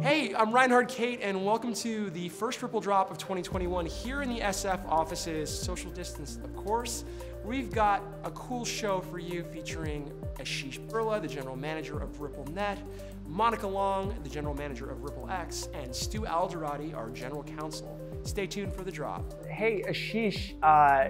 Hey, I'm Reinhard Kate, and welcome to the first Ripple Drop of 2021 here in the SF offices, social distance, of course. We've got a cool show for you featuring Asheesh Birla, the general manager of RippleNet, Monica Long, the general manager of RippleX, and Stu Alderoty, our general counsel. Stay tuned for the drop. Hey, Asheesh,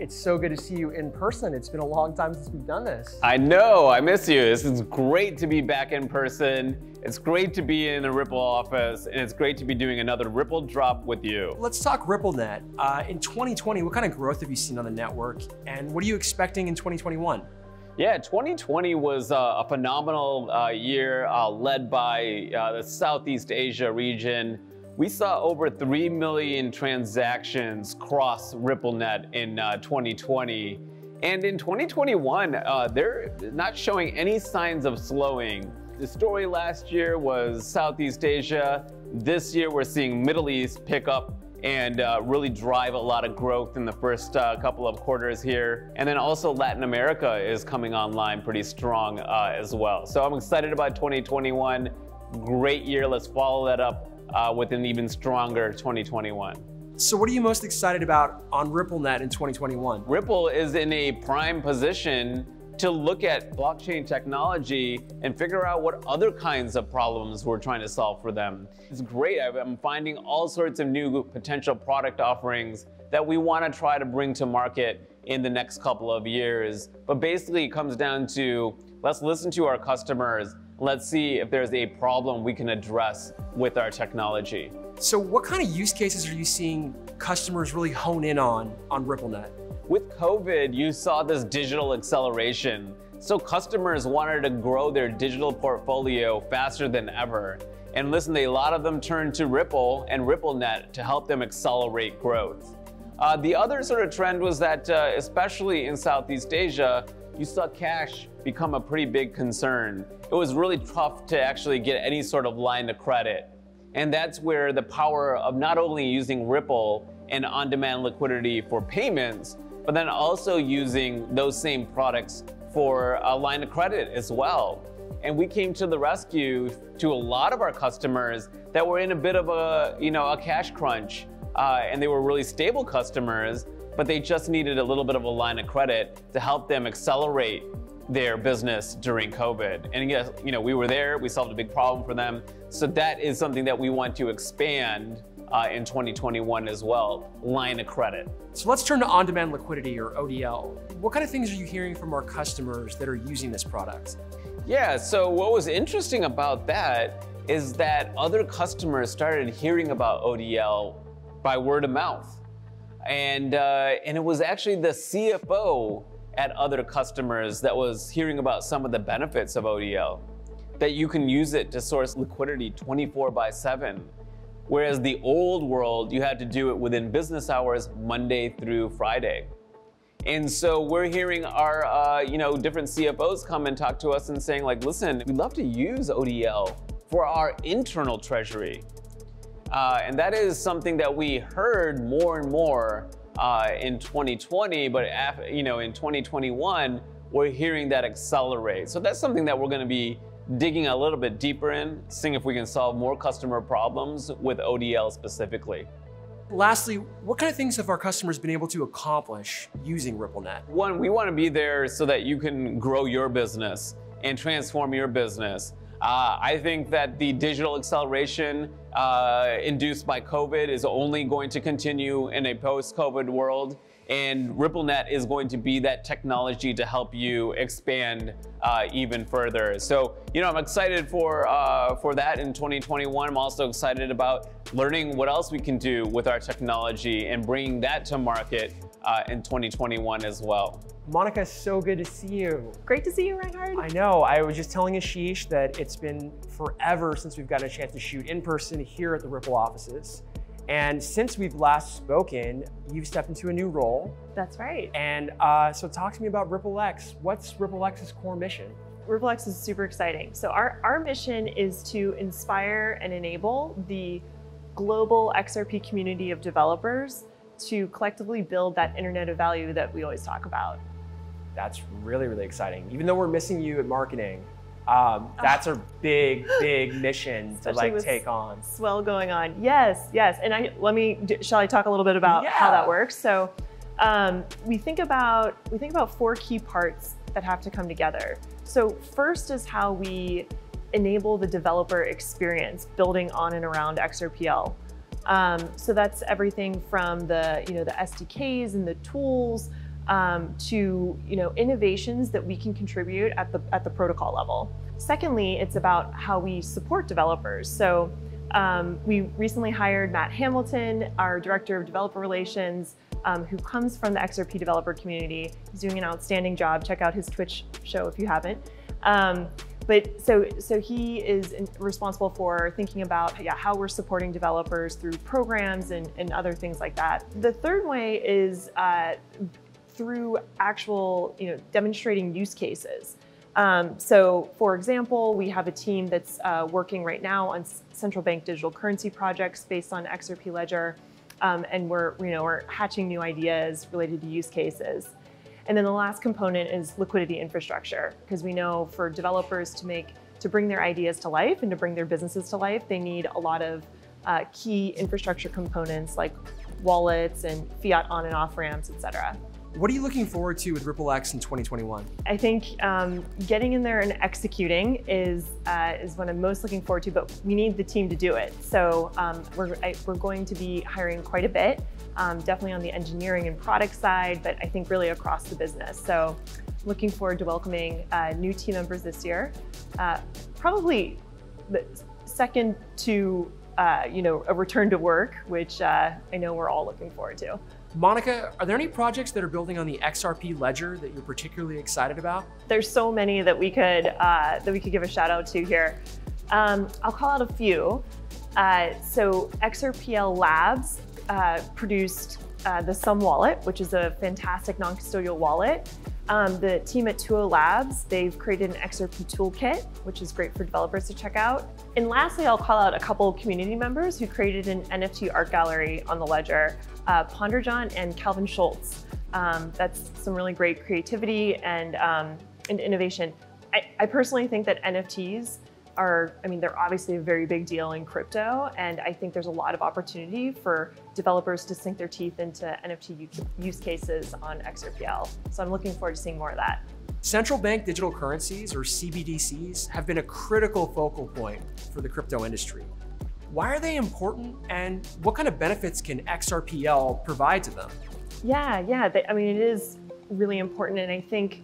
it's so good to see you in person. It's been a long time since we've done this. I know, I miss you. This is great to be back in person. It's great to be in the Ripple office, and it's great to be doing another Ripple Drop with you. Let's talk RippleNet. In 2020, what kind of growth have you seen on the network, and what are you expecting in 2021? Yeah, 2020 was a phenomenal year led by the Southeast Asia region. We saw over 3 million transactions cross RippleNet in 2020. And in 2021, they're not showing any signs of slowing. The story last year was Southeast Asia. This year, we're seeing Middle East pick up and really drive a lot of growth in the first couple of quarters here. And then also Latin America is coming online pretty strong as well. So I'm excited about 2021. Great year. Let's follow that up with an even stronger 2021. So what are you most excited about on RippleNet in 2021? Ripple is in a prime position to look at blockchain technology and figure out what other kinds of problems we're trying to solve for them. It's great. I'm finding all sorts of new potential product offerings that we want to try to bring to market in the next couple of years. But basically, it comes down to let's listen to our customers. Let's see if there's a problem we can address with our technology. So what kind of use cases are you seeing customers really hone in on RippleNet? With COVID, you saw this digital acceleration. So customers wanted to grow their digital portfolio faster than ever. And listen, a lot of them turned to Ripple and RippleNet to help them accelerate growth. The other sort of trend was that, especially in Southeast Asia, you saw cash become a pretty big concern. It was really tough to actually get any sort of line of credit. And that's where the power of not only using Ripple and on-demand liquidity for payments, but then also using those same products for a line of credit as well. And we came to the rescue to a lot of our customers that were in a bit of a cash crunch. And they were really stable customers, but they just needed a little bit of a line of credit to help them accelerate their business during COVID. And yes, we were there, we solved a big problem for them. So that is something that we want to expand in 2021 as well, line of credit. So let's turn to on-demand liquidity, or ODL. What kind of things are you hearing from our customers that are using this product? Yeah, so what was interesting about that is that other customers started hearing about ODL by word of mouth. And it was actually the CFO at other customers that was hearing about some of the benefits of ODL, that you can use it to source liquidity 24/7. Whereas the old world, you had to do it within business hours, Monday through Friday. And so we're hearing our different CFOs come and talk to us and saying like, listen, we'd love to use ODL for our internal treasury. And that is something that we heard more and more in 2020, but in 2021, we're hearing that accelerate. So that's something that we're going to be digging a little bit deeper in, seeing if we can solve more customer problems with ODL specifically. Lastly, what kind of things have our customers been able to accomplish using RippleNet? One, we want to be there so that you can grow your business and transform your business. I think that the digital acceleration induced by COVID is only going to continue in a post-COVID world, and RippleNet is going to be that technology to help you expand even further. So, I'm excited for that in 2021. I'm also excited about learning what else we can do with our technology and bringing that to market in 2021 as well. Monica, so good to see you. Great to see you, Reinhard. I know. I was just telling Asheesh that it's been forever since we've gotten a chance to shoot in person here at the Ripple offices. And since we've last spoken, you've stepped into a new role. That's right. And so talk to me about RippleX. What's RippleX's core mission? RippleX is super exciting. So our mission is to inspire and enable the global XRP community of developers to collectively build that internet of value that we always talk about. That's really, really exciting. Even though we're missing you at marketing, That's a big mission to like take on. Swell going on. Yes. And shall I talk a little bit about how that works? So we think about 4 key parts that have to come together. So first is how we enable the developer experience building on and around XRPL. So that's everything from the SDKs and the tools to innovations that we can contribute at the protocol level. Secondly, it's about how we support developers. So we recently hired Matt Hamilton, our Director of Developer Relations, who comes from the XRP developer community. He's doing an outstanding job. Check out his Twitch show if you haven't. But so he is responsible for thinking about how we're supporting developers through programs and other things like that. The third way is through actual demonstrating use cases. So for example, we have a team that's working right now on central bank digital currency projects based on XRP Ledger, and we're hatching new ideas related to use cases. And then the last component is liquidity infrastructure, because we know for developers to bring their ideas to life and to bring their businesses to life, they need a lot of key infrastructure components like wallets and fiat on and off ramps, et cetera. What are you looking forward to with RippleX in 2021? I think getting in there and executing is what I'm most looking forward to, but we need the team to do it. So we're going to be hiring quite a bit, definitely on the engineering and product side, but I think really across the business. So looking forward to welcoming new team members this year. Probably the second to a return to work, which I know we're all looking forward to. Monica, are there any projects that are building on the XRP ledger that you're particularly excited about? There's so many that we could give a shout out to here. I'll call out a few. So XRPL Labs produced the Sum wallet, which is a fantastic non-custodial wallet. The team at 20 Labs, they've created an XRP toolkit, which is great for developers to check out. And lastly, I'll call out a couple community members who created an NFT art gallery on the ledger, Ponderjohn and Calvin Schultz. That's some really great creativity and innovation. I personally think that NFTs they're obviously a very big deal in crypto, and I think there's a lot of opportunity for developers to sink their teeth into NFT use cases on XRPL. So I'm looking forward to seeing more of that. Central bank digital currencies, or CBDCs, have been a critical focal point for the crypto industry. Why are they important, and what kind of benefits can XRPL provide to them? Yeah, it is really important, and I think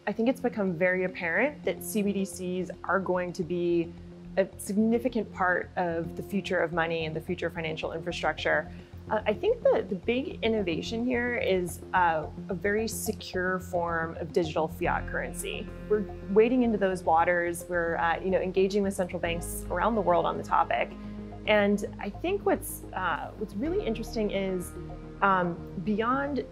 it's become very apparent that CBDCs are going to be a significant part of the future of money and the future of financial infrastructure. I think the big innovation here is a very secure form of digital fiat currency. We're wading into those waters. We're engaging with central banks around the world on the topic, and I think what's really interesting is beyond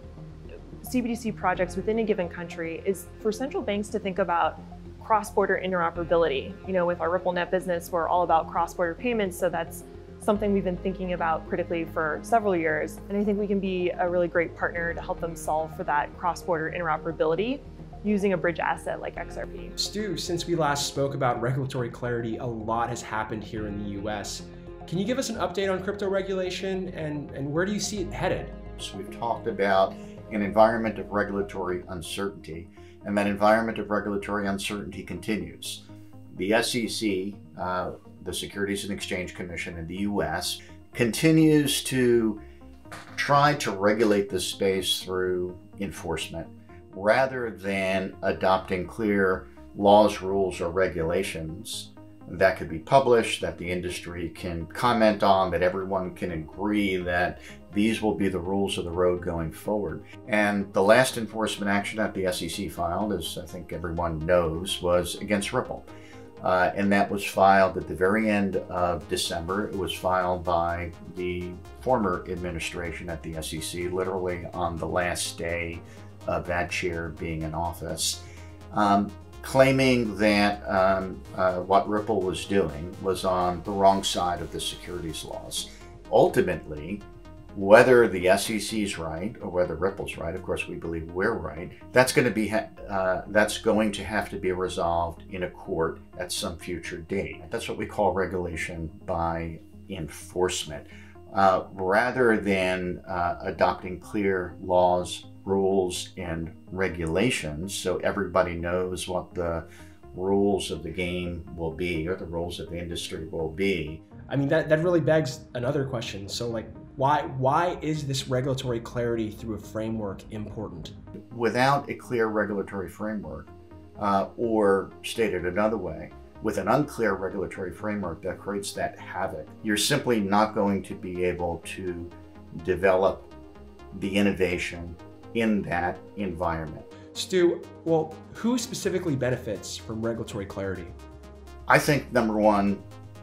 CBDC projects within a given country is for central banks to think about cross-border interoperability. With our RippleNet business, we're all about cross-border payments, so that's something we've been thinking about critically for several years. And I think we can be a really great partner to help them solve for that cross-border interoperability using a bridge asset like XRP. Stu, since we last spoke about regulatory clarity, a lot has happened here in the US. Can you give us an update on crypto regulation and where do you see it headed? So we've talked about an environment of regulatory uncertainty, and that environment of regulatory uncertainty continues. The SEC, the Securities and Exchange Commission in the US, continues to try to regulate the space through enforcement rather than adopting clear laws, rules, or regulations that could be published, that the industry can comment on, that everyone can agree that these will be the rules of the road going forward. And the last enforcement action that the SEC filed, as I think everyone knows, was against Ripple. And that was filed at the very end of December. It was filed by the former administration at the SEC, literally on the last day of that chair being in office, claiming that what Ripple was doing was on the wrong side of the securities laws. Ultimately, Whether the SEC's right or whether Ripple's right, of course we believe we're right, that's going to have to be resolved in a court at some future date. That's what we call regulation by enforcement. Rather than adopting clear laws, rules, and regulations so everybody knows what the rules of the game will be or the rules of the industry will be. I mean, that really begs another question. So like, why is this regulatory clarity through a framework important? Without a clear regulatory framework, or stated another way, with an unclear regulatory framework that creates that havoc, you're simply not going to be able to develop the innovation in that environment. Stu, well, who specifically benefits from regulatory clarity? I think number one,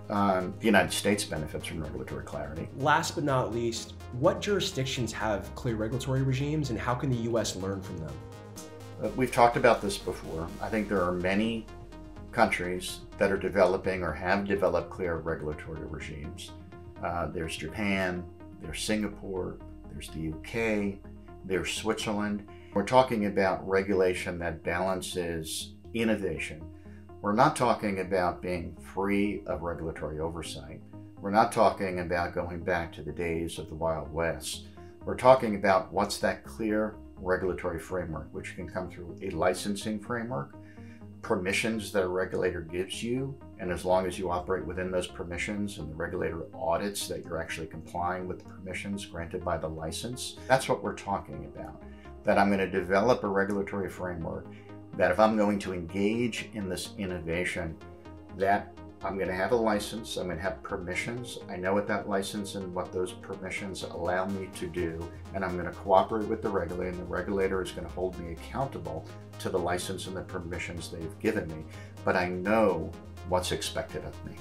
the United States benefits from regulatory clarity. Last but not least, what jurisdictions have clear regulatory regimes and how can the US learn from them? We've talked about this before. I think there are many countries that are developing or have developed clear regulatory regimes. There's Japan, there's Singapore, there's the UK, there's Switzerland. We're talking about regulation that balances innovation. We're not talking about being free of regulatory oversight. We're not talking about going back to the days of the Wild West. We're talking about what's that clear regulatory framework, which can come through a licensing framework, permissions that a regulator gives you, and as long as you operate within those permissions and the regulator audits that you're actually complying with the permissions granted by the license, that's what we're talking about. That I'm going to develop a regulatory framework that if I'm going to engage in this innovation, that I'm going to have a license, I'm going to have permissions, I know what that license and what those permissions allow me to do, and I'm going to cooperate with the regulator, and the regulator is going to hold me accountable to the license and the permissions they've given me, but I know what's expected of me.